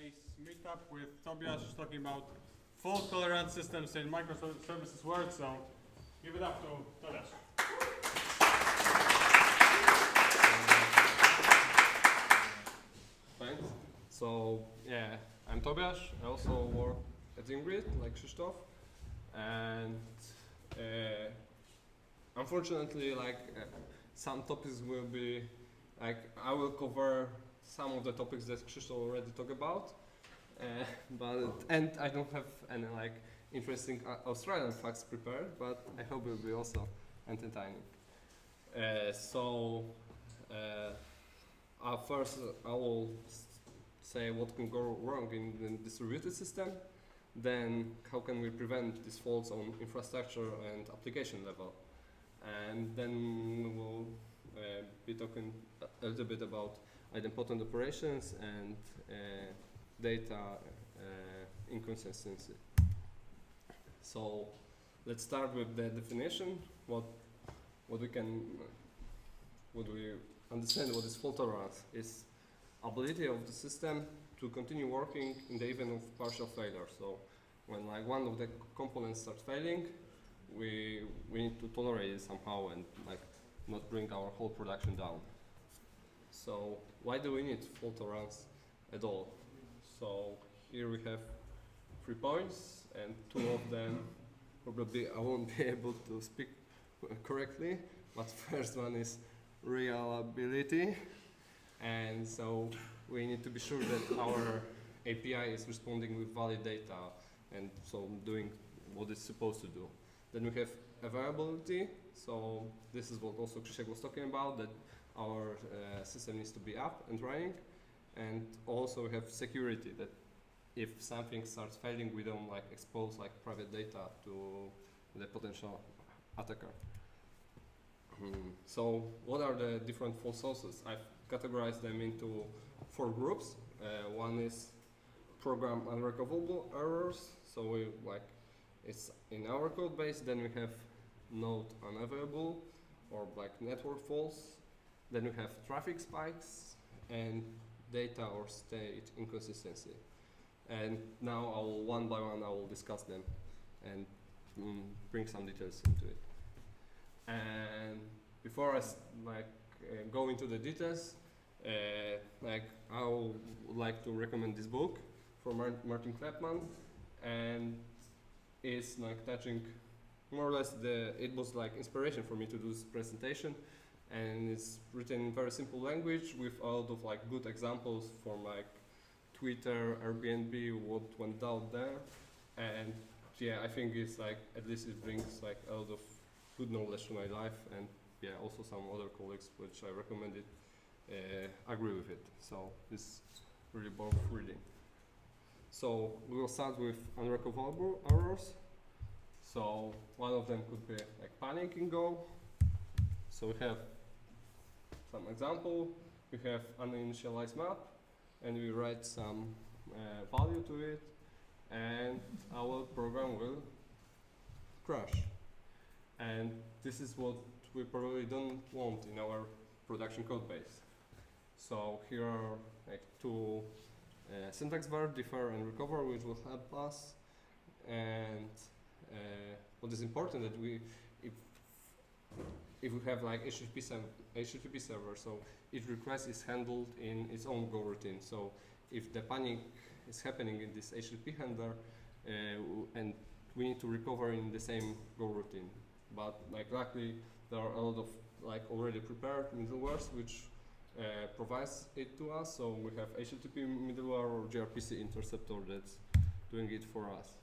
today's meetup with Tobiasz talking about fault-tolerant systems in microservices world. So give it up to Tobiasz. Thanks. So yeah, I'm Tobiasz. I also work at Ingrid, like Krzysztof, and unfortunately, some topics will be I will cover some of the topics that Krzysztof already talked about, and I don't have any interesting Australian facts prepared, but I hope it will be also entertaining. First, I will say what can go wrong in the distributed system, then how can we prevent these faults on infrastructure and application level, and then we will be talking a little bit about idempotent operations and data inconsistency. So let's start with the definition. What we understand what is fault tolerance is ability of the system to continue working in the event of partial failure. So when one of the components starts failing, we need to tolerate it somehow and not bring our whole production down. So why do we need fault tolerance at all? So here we have 3 points, and 2 of them probably I won't be able to speak correctly, but first one is reliability, and so we need to be sure that our API is responding with valid data and so doing what it's supposed to do. Then we have availability, so this is what also Krzysztof was talking about, that our system needs to be up and running, and also we have security, that if something starts failing, we don't expose private data to the potential attacker. So what are the different fault sources? I've categorized them into 4 groups. One is program unrecoverable errors, so it's in our code base. Then we have node unavailable or network faults. Then we have traffic spikes and data or state inconsistency. And now one by one I will discuss them and bring some details into it. And before I go into the details, I would like to recommend this book from Martin Kleppmann, and it's touching more or less it was inspiration for me to do this presentation, and it's written in very simple language with a lot of good examples from Twitter, Airbnb, what went out there, and yeah, I think it's at least it brings a lot of good knowledge to my life, and yeah, also some other colleagues which I recommended agree with it. So it's really worth reading. So we will start with unrecoverable errors. So one of them could be panic in Go. So we have some example. We have an initialized map, and we write some value to it, and our program will crash. And this is what we probably don't want in our production code base. So here are 2 syntax verbs, defer and recover, which will help us. And what is important that if we have HTTP server, so each request is handled in its own Go routine. So if the panic is happening in this HTTP handler, and we need to recover in the same Go routine. But luckily there are a lot of already prepared middlewares which provides it to us. So we have HTTP middleware or gRPC interceptor that's doing it for us.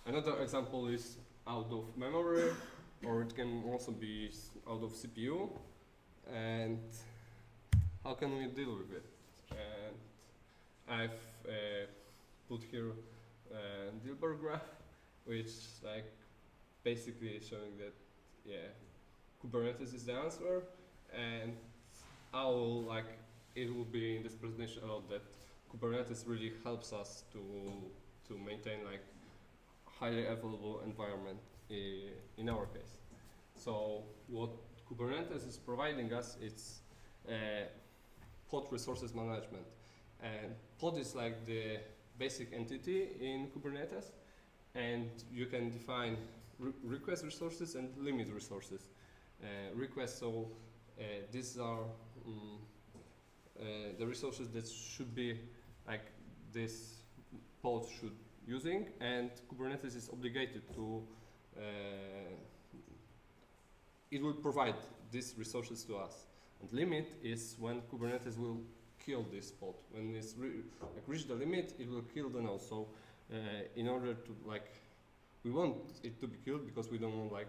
Another example is out of memory, or it can also be out of CPU. And how can we deal with it? And I've put here a Dilbert graph, which basically is showing that Kubernetes is the answer, and it will be in this presentation a lot that Kubernetes really helps us to maintain highly available environment in our case. So what Kubernetes is providing us, it's pod resources management, And pod is like the basic entity in Kubernetes, and you can define request resources and limit resources. Requests, so these are the resources that should be like this pod should using, and Kubernetes is obligated to it will provide these resources to us. And limit is when Kubernetes will kill this pod. When it's reach the limit, it will kill the node. So in order to we want it to be killed because we don't want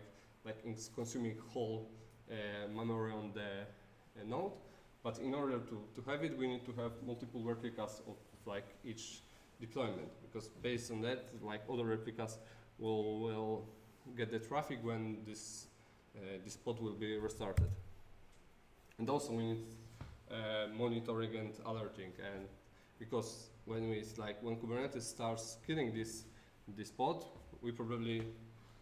it's consuming whole memory on the node. But in order to have it, we need to have multiple replicas of each deployment, because based on that, other replicas will get the traffic when this pod will be restarted. And also we need monitoring and alerting, and because when Kubernetes starts killing this pod, we probably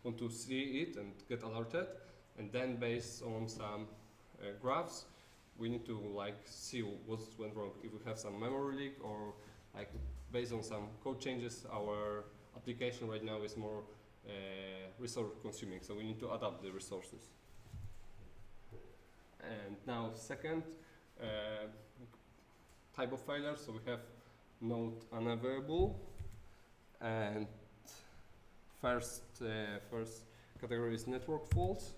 want to see it and get alerted, and then based on some graphs, we need to see what went wrong. If we have some memory leak, or based on some code changes, our application right now is more resource consuming, so we need to adapt the resources. And now second type of failure, so we have node unavailable, and first category is network faults,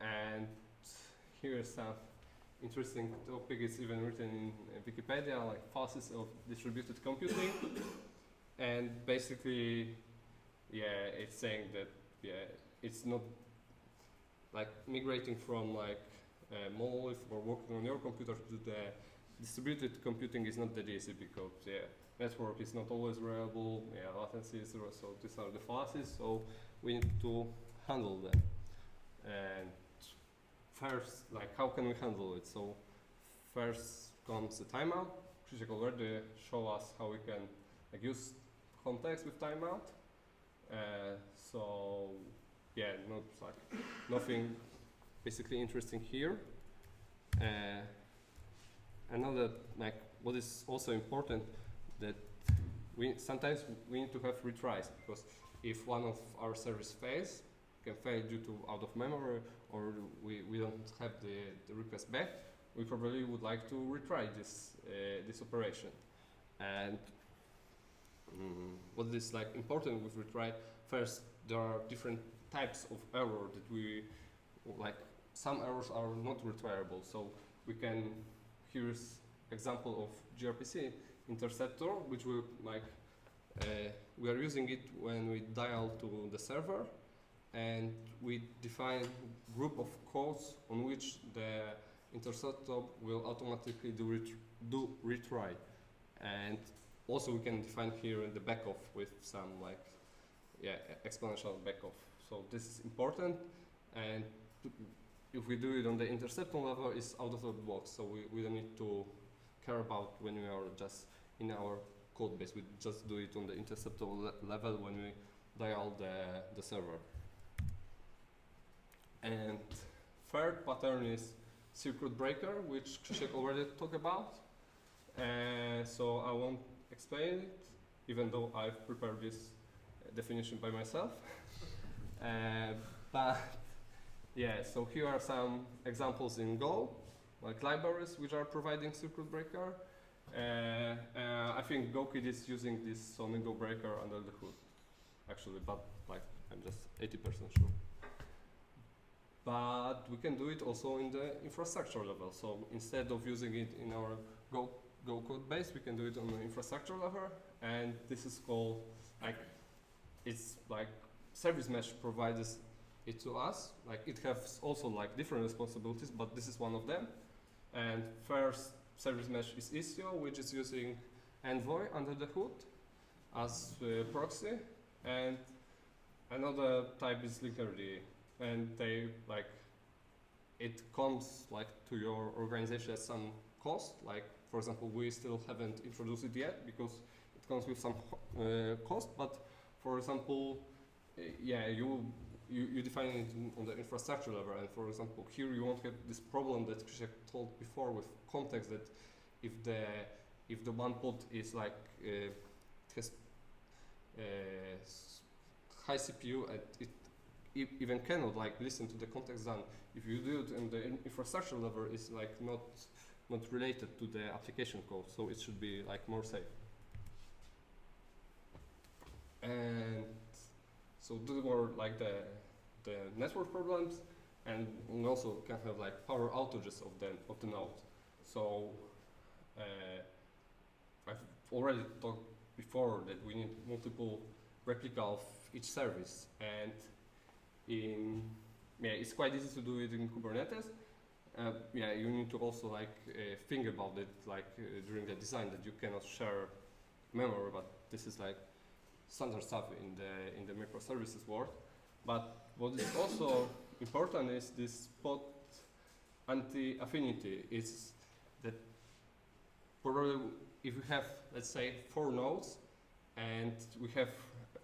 and here is some interesting topic. It's even written in Wikipedia, phases of distributed computing, and basically, it's saying that it's not migrating from monolith or working on your computer to the distributed computing is not that easy, because network is not always reliable, latency is zero, so these are the phases, so we need to handle them. And first, how can we handle it? So first comes the timeout. Krzysiek already show us how we can use context with timeout. So nothing basically interesting here. Another what is also important, that sometimes we need to have retries, because if one of our service fails, can fail due to out of memory, or we don't have the request back, we probably would like to retry this operation. And what is important with retry, first there are different types of error that we some errors are not retriable, so we can, here's example of gRPC interceptor, which will we are using it when we dial to the server, and we define group of codes on which the interceptor will automatically do retry. And also we can define here in the backoff with some exponential backoff. So this is important, and if we do it on the interceptor level, it's out of the box, so we don't need to care about when we are just in our code base. We just do it on the interceptor level when we dial the server. And third pattern is circuit breaker, which Krzysiek already talked about. So I won't explain it, even though I've prepared this definition by myself. But so here are some examples in Go, libraries which are providing circuit breaker. I think GoKit is using this Sony Go breaker under the hood, actually, but I'm just 80% sure. But we can do it also in the infrastructure level. So instead of using it in our Go code base, we can do it on the infrastructure level, and this is called it's service mesh provides it to us. It has also different responsibilities, but this is one of them. And first service mesh is Istio, which is using Envoy under the hood as proxy, and another type is Linkerd, and they it comes to your organization at some cost. For example, we still haven't introduced it yet because it comes with some cost, but for example, you define it on the infrastructure level, and for example, here you won't have this problem that Krzysiek told before with context, that if the if the one pod is like has high CPU and it even cannot like listen to the context done. If you do it in the infrastructure level, it's like not related to the application code, so it should be like more safe. And so those were like the network problems, and we also can have like power outages of the node. So I've already talked before that we need multiple replica of each service, and it's quite easy to do it in Kubernetes. You need to also like think about it like during the design, that you cannot share memory, but this is like standard stuff in the microservices world. But what is also important is this pod anti-affinity. Is that probably if we have, let's say, 4 nodes and we have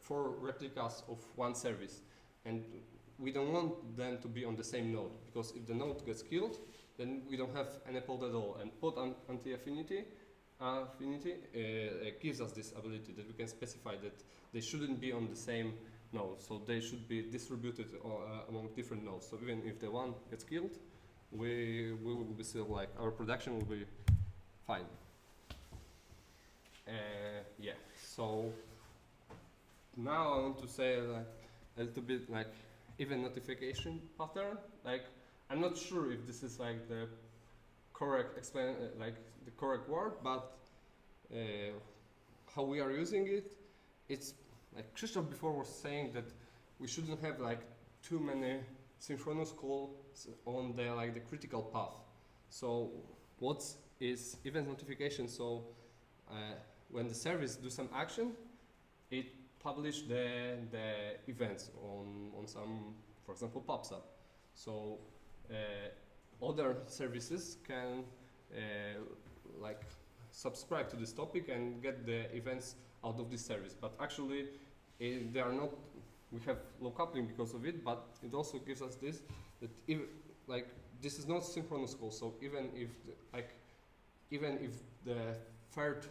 4 replicas of one service, and we don't want them to be on the same node, because if the node gets killed, then we don't have any pod at all. And pod anti-affinity gives us this ability that we can specify that they shouldn't be on the same node, so they should be distributed among different nodes. So even if the one gets killed, we will be still like, our production will be fine. So now I want to say like a little bit like event notification pattern. Like, I'm not sure if this is like the correct the correct word, but how we are using it, it's like Krzysztof before was saying that we shouldn't have like too many synchronous calls on the like the critical path. So what is event notification? So when the service do some action, it publish the events on some, for example, pops up. So other services can like subscribe to this topic and get the events out of this service. But actually, they are not. We have low coupling because of it, but it also gives us this that if like this is not synchronous call. So even if the third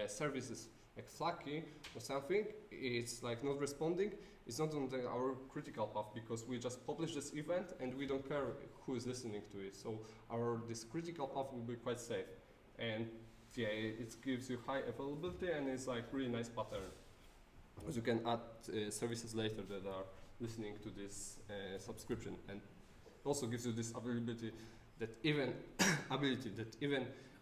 service is like flaky or something, it's like not responding, it's not on our critical path, because we just publish this event and we don't care who is listening to it. So this critical path will be quite safe, and it gives you high availability, and it's like really nice pattern. Because you can add services later that are listening to this subscription, and also gives you this availability that even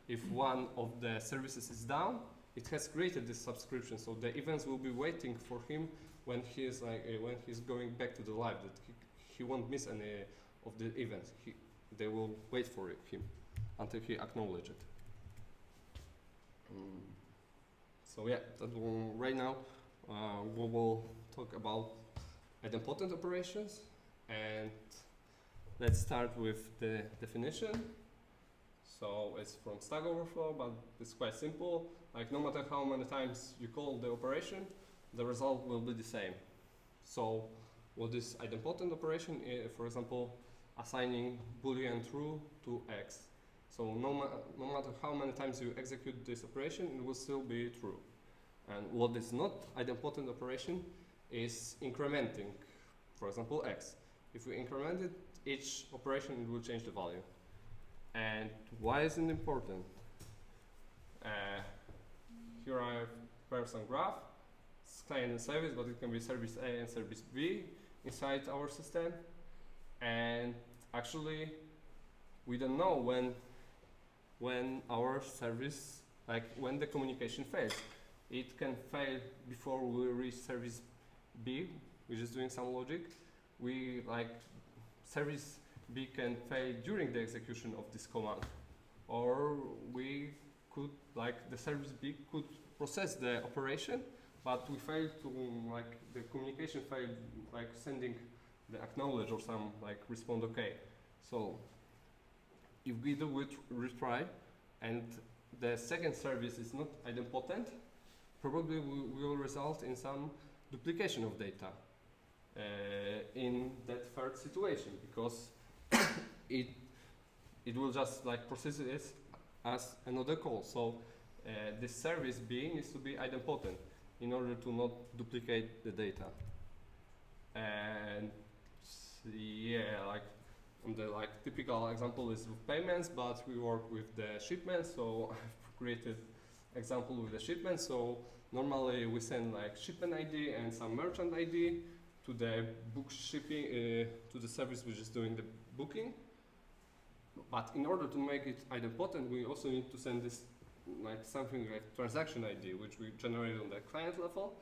if one of the services is down, it has created this subscription, so the events will be waiting for him when he is when he's going back to the live. That he won't miss any of the events. They will wait for him until he acknowledges it. So right now we will talk about idempotent operations, and let's start with the definition. So it's from Stack Overflow, but it's quite simple. Like, no matter how many times you call the operation, the result will be the same. So what is idempotent operation? For example, assigning Boolean true to X. So no matter how many times you execute this operation, it will still be true. And what is not idempotent operation is incrementing, for example, X. If we increment it, each operation will change the value. And why is it important? Here I have person graph. It's client and service, but it can be service A and service B inside our system. And actually, we don't know when our service, like when the communication fails. It can fail before we reach service B, which is doing some logic. Service B can fail during the execution of this command, or we could, the service B could process the operation, but we fail to, the communication failed, sending the acknowledge or some, respond okay. So if we do retry and the second service is not idempotent, probably we will result in some duplication of data in that third situation, because it will just process it as another call. So this service B needs to be idempotent in order to not duplicate the data. And yeah, like on the typical example is with payments, but we work with the shipments. So I've created example with the shipment. So normally we send shipment ID and some merchant ID to the book shipping to the service which is doing the booking. But in order to make it idempotent, we also need to send this something like transaction ID, which we generate on the client level,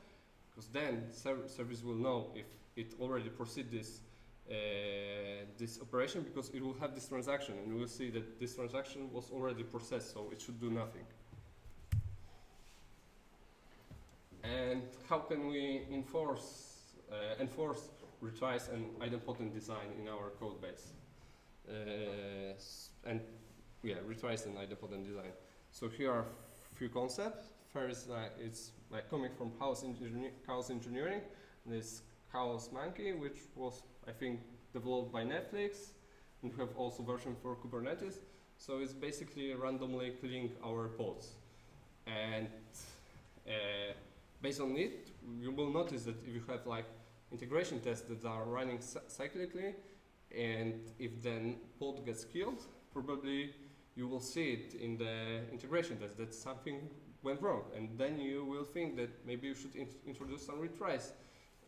because then service will know if it already proceed this operation, because it will have this transaction, and we will see that this transaction was already processed, so it should do nothing. And how can we enforce retries and idempotent design in our code base? And yeah, retries and idempotent design. So here are a few concepts. First, it's coming from chaos engineering. This Chaos Monkey, which was, I think, developed by Netflix, and we have also version for Kubernetes. So it's basically randomly killing our pods. And based on it, you will notice that if you have integration tests that are running cyclically, and if then pod gets killed, probably you will see it in the integration test that something went wrong, and then you will think that maybe you should introduce some retries,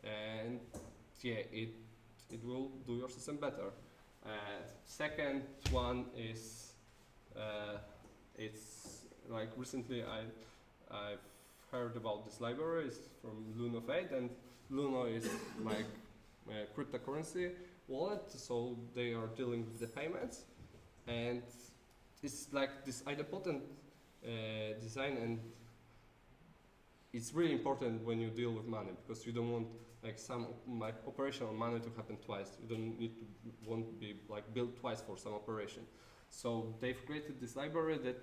and yeah, it will do your system better. Second one is it's recently I've heard about this library. It's from Luno 8, and Luno is a cryptocurrency wallet, so they are dealing with the payments, and it's this idempotent design, and it's really important when you deal with money, because you don't want some operation on money to happen twice. You don't need to be built twice for some operation. So they've created this library that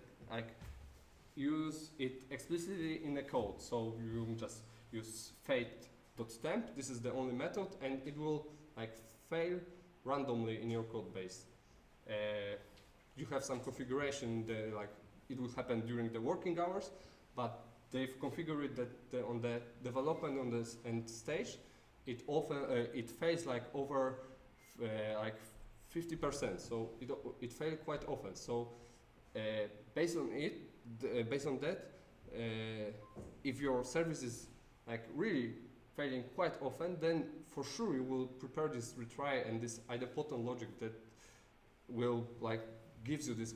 use it explicitly in the code. So you just use fate.temp. This is the only method, and it will fail randomly in your code base. You have some configuration that it will happen during the working hours, but they've configured that on the development on this end stage, it often it fails over 50%. So it fails quite often. So based on that, if your service is really failing quite often, then for sure you will prepare this retry and this idempotent logic that will gives you these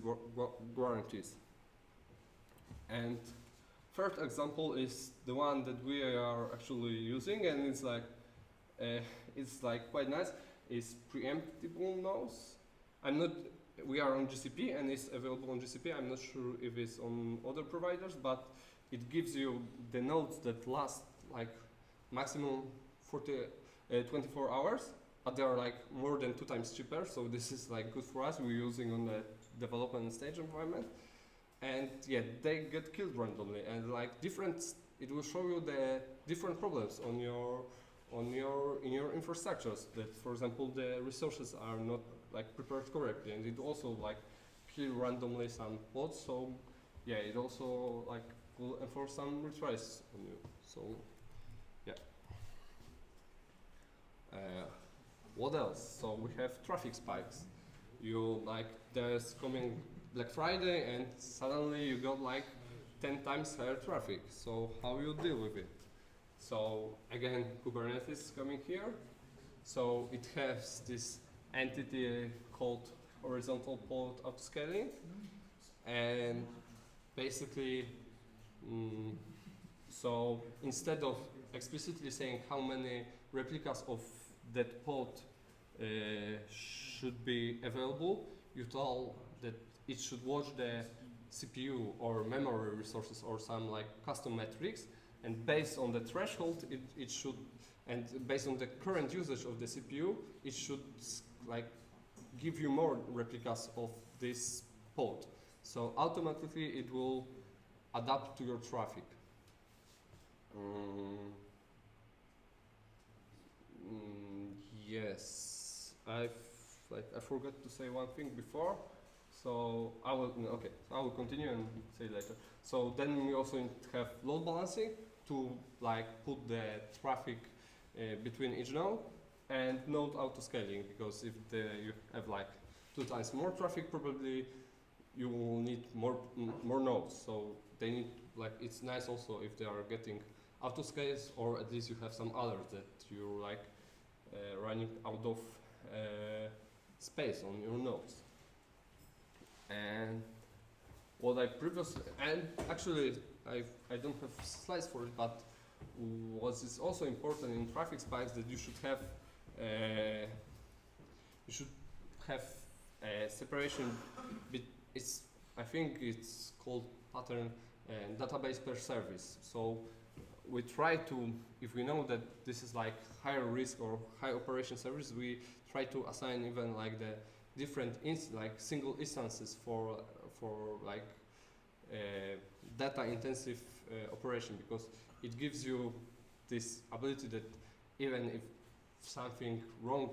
guarantees. And third example is the one that we are actually using, and it's quite nice. It's preemptible nodes. We are on GCP, and it's available on GCP. I'm not sure if it's on other providers, but it gives you the nodes that last maximum 24 hours, but they are more than 2 times cheaper. So this is good for us. We're using on the development stage environment, and yeah, they get killed randomly, and it will show you the different problems in your infrastructures. That, for example, the resources are not prepared correctly, and it also kill randomly some pods. So yeah, it also will enforce some retries on you. So yeah. What else? So we have traffic spikes. You there's coming Black Friday, and suddenly you got 10 times higher traffic. So how you deal with it? So again, Kubernetes is coming here. So it has this entity called horizontal pod autoscaling, and basically, so instead of explicitly saying how many replicas of that pod should be available, you tell that it should watch the CPU or memory resources or some custom metrics, and based on the threshold, it should, and based on the current usage of the CPU, it should give you more replicas of this pod. So automatically it will adapt to your traffic. Yes, I forgot to say one thing before. So I will continue and say later. So then we also have load balancing to like put the traffic between each node, and node auto scaling, because if you have like 2 times more traffic, probably you will need more nodes. So they need, like, it's nice also if they are getting auto scales, or at least you have some others that you're like running out of space on your nodes. And what I previously, and actually I don't have slides for it, but what is also important in traffic spikes, that you should have separation. I think it's called pattern and database per service. So we try to, if we know that this is like higher risk or high operation service, we try to assign even like the different single instances for like data intensive operation, because it gives you this ability that even if something wrong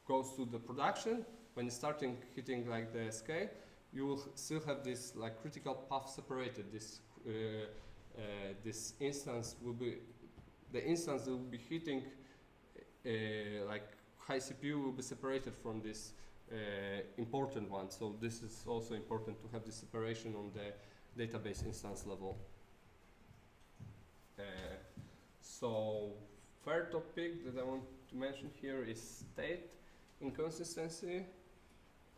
goes to the production, when it's starting hitting like the scale, you will still have this like critical path separated. This instance will be, the instance that will be hitting like high CPU will be separated from this important one. So this is also important to have this separation on the database instance level. So third topic that I want to mention here is state inconsistency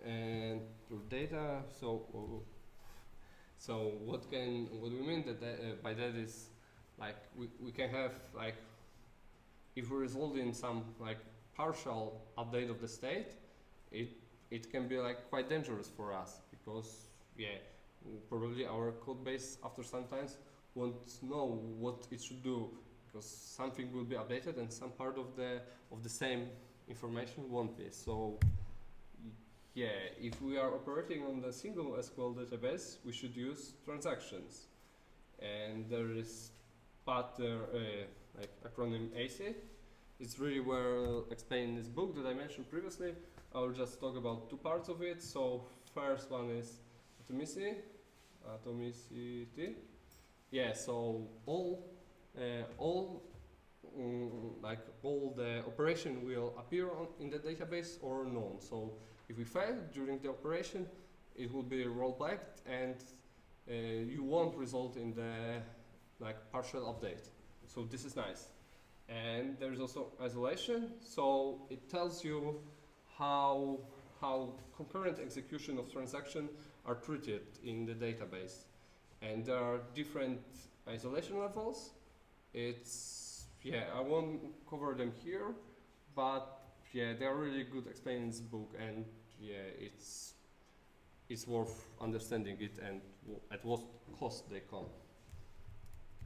and your data. So what we mean by that is, like, we can have, like, if we result in some like partial update of the state, it can be like quite dangerous for us, because probably our code base after some times won't know what it should do, because something will be updated and some part of the same information won't be. So if we are operating on the single SQL database, we should use transactions, and there is like acronym ACID. It's really well explained in this book that I mentioned previously. I will just talk about 2 parts of it. So first one is atomicity. So all the operation will appear in the database or none. So if we fail during the operation, it will be rollbacked, and you won't result in the like partial update. So this is nice. And there's also isolation. So it tells you how concurrent execution of transactions are treated in the database. And there are different isolation levels. I won't cover them here, but they are really good explained in this book, and it's worth understanding it and at what cost they come.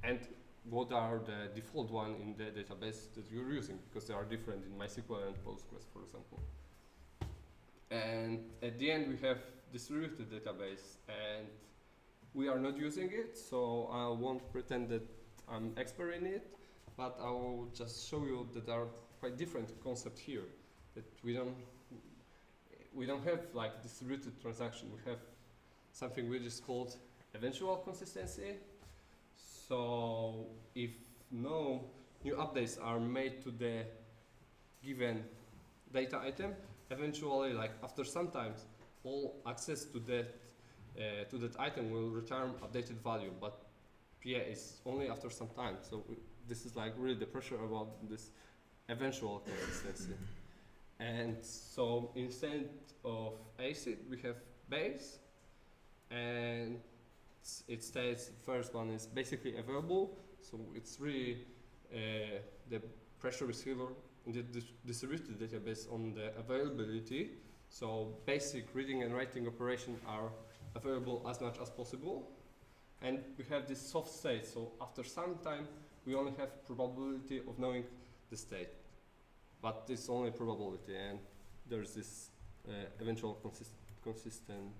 And what are the default one in the database that you're using, because they are different in MySQL and Postgres, for example. And at the end we have distributed database, and we are not using it, so I won't pretend that I'm expert in it, but I will just show you that there are quite different concepts here, that we don't have like distributed transaction. We have something which is called eventual consistency. So if no new updates are made to the given data item, eventually, like after some time, all access to that item will return updated value. But it's only after some time. So this is like really the pressure about this eventual consistency. And so instead of ACID, we have base, and it states first one is basically available. So it's really the pressure is here in the distributed database on the availability. So basic reading and writing operations are available as much as possible. And we have this soft state. So after some time, we only have probability of knowing the state. But it's only probability, and there's this eventual consistency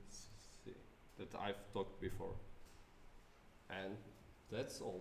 that I've talked before. And that's all.